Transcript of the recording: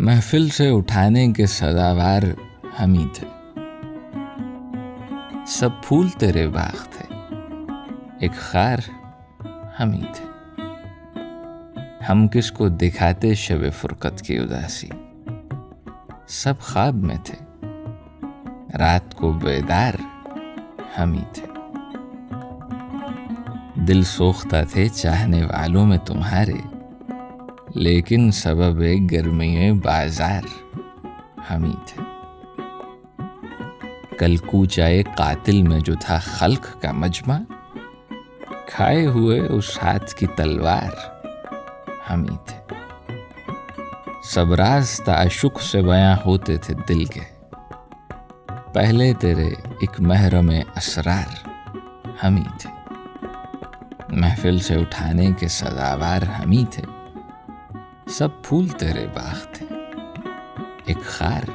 महफिल से उठाने के सदावार हम ही थे। सब फूल तेरे बाग थे, एक खार हम ही थे। हम किसको दिखाते शबे फुरकत की उदासी, सब ख्वाब में थे, रात को बेदार हम ही थे। दिल सोखता थे चाहने वालों में तुम्हारे, लेकिन सबब गर्मी बाजार हम ही थे। कल कूचाए कातिल में जो था खल्क का मजमा, खाए हुए उस हाथ की तलवार हम ही थे। सब राज ताशुक से बयां होते थे दिल के, पहले तेरे एक महरम असरार हम ही थे। महफिल से उठाने के सदावार हम ही थे, सब फूल तेरे बाग थे, एक खार